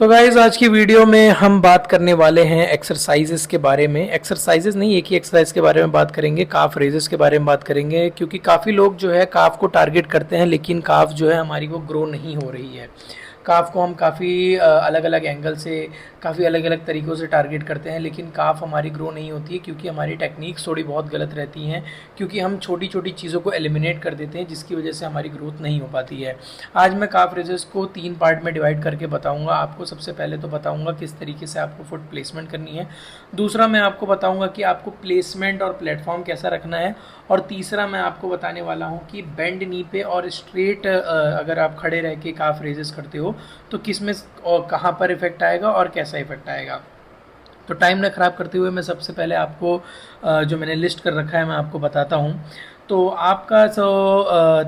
तो गाइज आज की वीडियो में हम बात करने वाले हैं एक्सरसाइजेस के बारे में। एक्सरसाइजेस नहीं, एक ही एक्सरसाइज के बारे में बात करेंगे, काफ रेजेस के बारे में बात करेंगे, क्योंकि काफ़ी लोग जो है काफ को टारगेट करते हैं लेकिन काफ जो है हमारी वो ग्रो नहीं हो रही है। काफ को हम काफ़ी अलग अलग एंगल से, काफ़ी अलग अलग तरीक़ों से टारगेट करते हैं लेकिन काफ हमारी ग्रो नहीं होती है, क्योंकि हमारी टेक्निक्स थोड़ी बहुत गलत रहती हैं, क्योंकि हम छोटी छोटी चीज़ों को एलिमिनेट कर देते हैं जिसकी वजह से हमारी ग्रोथ नहीं हो पाती है। आज मैं काफ रेजेस को 3 पार्ट में डिवाइड करके बताऊंगा आपको। सबसे पहले तो बताऊंगा किस तरीके से आपको फुट प्लेसमेंट करनी है, दूसरा मैं आपको बताऊंगा कि आपको प्लेसमेंट और प्लेटफॉर्म कैसा रखना है, और तीसरा मैं आपको बताने वाला हूं कि बेंड नी पे और स्ट्रेट अगर आप खड़े रह के काफ रेजेस करते हो तो किस में और कहाँ पर इफेक्ट आएगा और कैसा इफेक्ट आएगा। तो टाइम न ख़राब करते हुए मैं सबसे पहले आपको जो मैंने लिस्ट कर रखा है मैं आपको बताता हूँ। तो आपका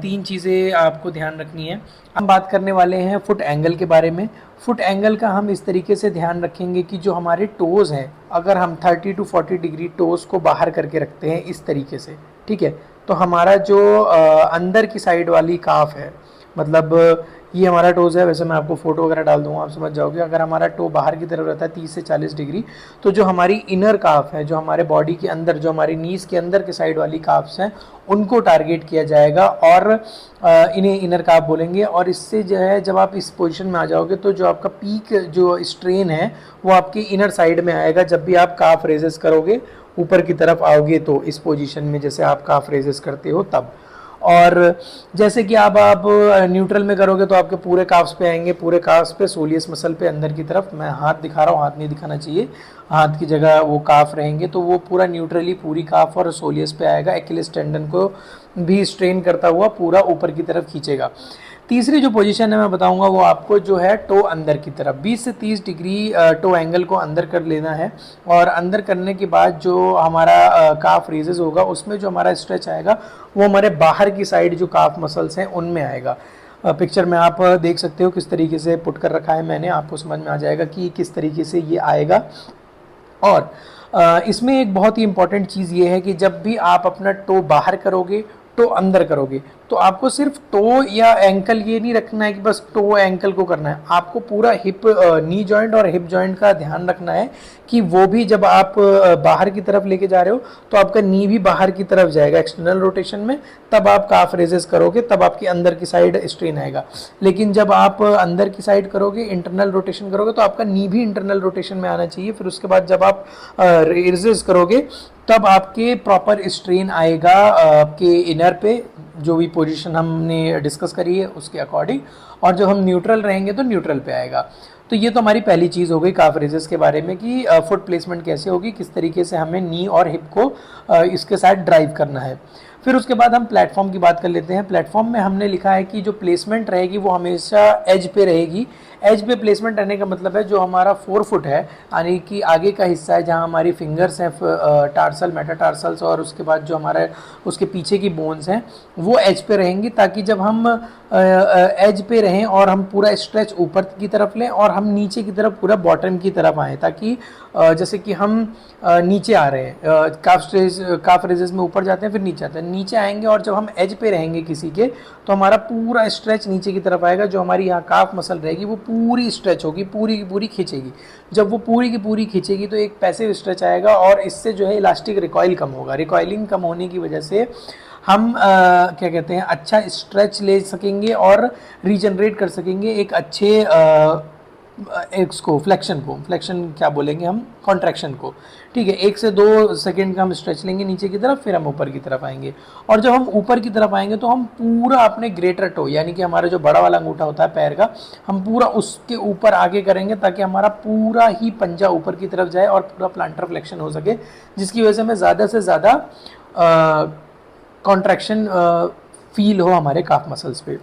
3 चीज़ें आपको ध्यान रखनी है। हम बात करने वाले हैं फुट एंगल के बारे में। फुट एंगल का हम इस तरीके से ध्यान रखेंगे कि जो हमारे टोज़ हैं, अगर हम 30 to 40 डिग्री टोज़ को बाहर करके रखते हैं इस तरीके से, ठीक है, तो हमारा जो अंदर की साइड वाली काफ है, मतलब ये हमारा टोज़ है, वैसे मैं आपको फोटो वगैरह डाल दूंगा, आप समझ जाओगे। अगर हमारा टो बाहर की तरफ रहता है 30 से 40 डिग्री, तो जो हमारी इनर काफ है, जो हमारे बॉडी के अंदर, जो हमारी नीज के अंदर के साइड वाली काफ्स हैं, उनको टारगेट किया जाएगा और इन्हें इनर काफ बोलेंगे। और इससे जो है जब आप इस पोजीशन में आ जाओगे तो जो आपका पीक जो स्ट्रेन है वो आपकी इनर साइड में आएगा जब भी आप काफ रेजेस करोगे, ऊपर की तरफ आओगे तो इस पोजीशन में जैसे आप काफ रेजेस करते हो तब। और जैसे कि आप न्यूट्रल में करोगे तो आपके पूरे काफ्स पे आएंगे, पूरे काफ्स पे, सोलियस मसल पे अंदर की तरफ। मैं हाथ दिखा रहा हूँ, हाथ नहीं दिखाना चाहिए, हाथ की जगह वो काफ रहेंगे, तो वो पूरा न्यूट्रली पूरी काफ और सोलियस पे आएगा। एक्किलिस टेंडन को भी स्ट्रेन करता हुआ पूरा ऊपर की तरफ खींचेगा। तीसरी जो पोजीशन है मैं बताऊंगा वो आपको जो है टो अंदर की तरफ 20 से 30 डिग्री टो एंगल को अंदर कर लेना है, और अंदर करने के बाद जो हमारा काफ रेजेस होगा उसमें जो हमारा स्ट्रेच आएगा वो हमारे बाहर की साइड जो काफ मसल्स हैं उनमें आएगा। पिक्चर में आप देख सकते हो किस तरीके से पुट कर रखा है मैंने, आपको समझ में आ जाएगा कि किस तरीके से ये आएगा। और इसमें एक बहुत ही इंपॉर्टेंट चीज़ ये है कि जब भी आप अपना टो बाहर करोगे, टो अंदर करोगे, तो आपको सिर्फ टो या एंकल ये नहीं रखना है कि बस टो एंकल को करना है, आपको पूरा हिप, नी जॉइंट और हिप जॉइंट का ध्यान रखना है कि वो भी जब आप बाहर की तरफ लेके जा रहे हो तो आपका नी भी बाहर की तरफ जाएगा एक्सटर्नल रोटेशन में, तब आप काफ रेजेस करोगे, तब आपकी अंदर की साइड स्ट्रेन आएगा। लेकिन जब आप अंदर की साइड करोगे, इंटरनल रोटेशन करोगे, तो आपका नी भी इंटरनल रोटेशन में आना चाहिए। फिर उसके बाद जब आप रेजेस करोगे तब आपके प्रॉपर स्ट्रेन आएगा आपके इनर पे, जो भी पोजीशन हमने डिस्कस करी है उसके अकॉर्डिंग, और जब हम न्यूट्रल रहेंगे तो न्यूट्रल पे आएगा। तो ये तो हमारी पहली चीज़ हो गई काफ रेजेस के बारे में कि फुट प्लेसमेंट कैसे होगी, किस तरीके से हमें नी और हिप को इसके साथ ड्राइव करना है। फिर उसके बाद हम प्लेटफॉर्म की बात कर लेते हैं। प्लेटफॉर्म में हमने लिखा है कि जो प्लेसमेंट रहेगी वो हमेशा एज पे रहेगी। एज पे प्लेसमेंट रहने का मतलब है जो हमारा 4 फुट है, यानी कि आगे का हिस्सा है जहाँ हमारी फिंगर्स हैं, टार्सल, मेटाटार्सल्स, और उसके बाद जो हमारा उसके पीछे की बोन्स हैं वो एज पे रहेंगी, ताकि जब हम एज पे रहें और हम पूरा स्ट्रेच ऊपर की तरफ लें और हम नीचे की तरफ पूरा बॉटम की तरफ आएँ, ताकि जैसे कि हम नीचे आ रहे हैं, काफ रेजेस में ऊपर जाते हैं फिर नीचे आते हैं, नीचे आएंगे और जब हम एज पे रहेंगे किसी के तो हमारा पूरा स्ट्रेच नीचे की तरफ आएगा। जो हमारी यहाँ काफ मसल रहेगी वो पूरी स्ट्रेच होगी, पूरी की पूरी खींचेगी। जब वो पूरी की पूरी खींचेगी तो एक पैसिव स्ट्रेच आएगा, और इससे जो है इलास्टिक रिकॉइल कम होगा। रिकॉइलिंग कम होने की वजह से हम क्या कहते हैं, अच्छा स्ट्रेच ले सकेंगे और रीजनरेट कर सकेंगे एक अच्छे इसको फ्लेक्शन क्या बोलेंगे हम, कॉन्ट्रैक्शन को, ठीक है। 1 से 2 सेकेंड का हम स्ट्रेच लेंगे नीचे की तरफ, फिर हम ऊपर की तरफ आएंगे, और जब हम ऊपर की तरफ आएंगे तो हम पूरा अपने ग्रेटर टो, यानी कि हमारा जो बड़ा वाला अंगूठा होता है पैर का, हम पूरा उसके ऊपर आगे करेंगे ताकि हमारा पूरा ही पंजा ऊपर की तरफ जाए और पूरा प्लांटर फ्लेक्शन हो सके, जिसकी वजह से हमें ज़्यादा से ज़्यादा कॉन्ट्रैक्शन फील हो हमारे काफ मसल्स पे।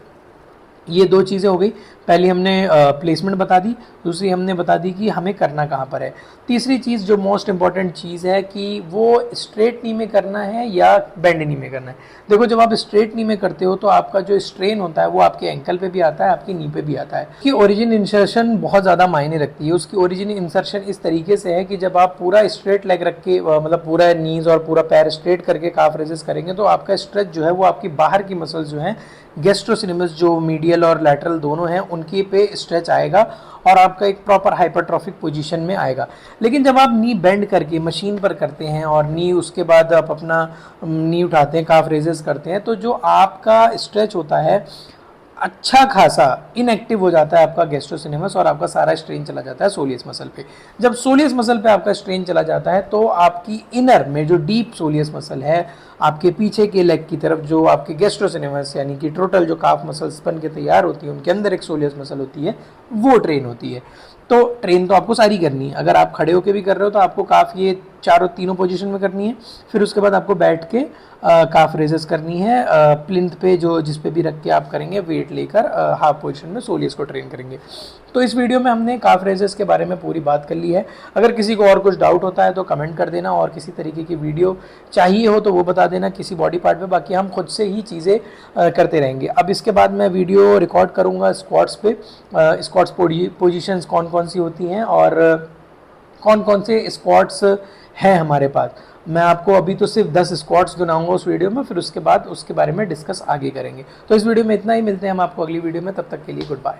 ये 2 चीज़ें हो गई। पहली हमने प्लेसमेंट बता दी, दूसरी हमने बता दी कि हमें करना कहाँ पर है। तीसरी चीज़ जो मोस्ट इंपॉर्टेंट चीज़ है कि वो स्ट्रेट नी में करना है या बेंड नी में करना है। देखो, जब आप स्ट्रेट नी में करते हो तो आपका जो स्ट्रेन होता है वो आपके एंकल पे भी आता है, आपकी नी पे भी आता है। उसकी ओरिजिन इंसर्शन बहुत ज़्यादा मायने रखती है। उसकी ओरिजिन इंसर्शन इस तरीके से है कि जब आप पूरा स्ट्रेट लेग रख के मतलब पूरा नीज और पूरा पैर स्ट्रेट करके काफ रेजेस करेंगे तो आपका स्ट्रेच जो है वो आपकी बाहर की मसल्स जो हैं, गैस्ट्रोसिनेमस जो मीडियल मीडियल और लैटरल दोनों हैं उनके पे स्ट्रेच आएगा और आपका एक प्रॉपर हाइपरट्रॉफिक पोजीशन में आएगा। लेकिन जब आप नी बेंड करके मशीन पर करते हैं और नी उसके बाद आप अपना नी उठाते हैं, काफ रेजेस करते हैं, तो जो आपका स्ट्रेच होता है अच्छा खासा इनएक्टिव हो जाता है आपका गैस्ट्रोसिनेमस और आपका सारा स्ट्रेन चला जाता है सोलियस मसल पे। जब सोलियस मसल पे आपका स्ट्रेन चला जाता है तो आपकी इनर में जो डीप सोलियस मसल है, आपके पीछे के लेग की तरफ जो आपके गैस्ट्रोसिनेमस यानी कि टोटल जो काफ मसल्स बन के तैयार होती है उनके अंदर एक सोलियस मसल होती है, वो ट्रेन होती है। तो ट्रेन तो आपको सारी करनी है। अगर आप खड़े होकर भी कर रहे हो तो आपको काफ ये तीनों पोजीशन में करनी है। फिर उसके बाद आपको बैठ के काफ रेजेस करनी है प्लिंथ पे, जो जिस पे भी रख के आप करेंगे वेट लेकर हाफ पोजीशन में सोलियस को ट्रेन करेंगे। तो इस वीडियो में हमने काफ रेजेस के बारे में पूरी बात कर ली है। अगर किसी को और कुछ डाउट होता है तो कमेंट कर देना, और किसी तरीके की वीडियो चाहिए हो तो वो बता देना किसी बॉडी पार्ट पे। बाकी हम खुद से ही चीज़ें करते रहेंगे। अब इसके बाद मैं वीडियो रिकॉर्ड करूँगा स्क्वाट्स पे, स्क्वाट्स पोजीशंस कौन कौन सी होती हैं और कौन कौन से स्क्वाट्स हैं हमारे पास। मैं आपको अभी तो सिर्फ 10 स्क्वाट्स गिनाऊंगा उस वीडियो में, फिर उसके बाद उसके बारे में डिस्कस आगे करेंगे। तो इस वीडियो में इतना ही, मिलते हैं हम आपको अगली वीडियो में, तब तक के लिए गुड बाय।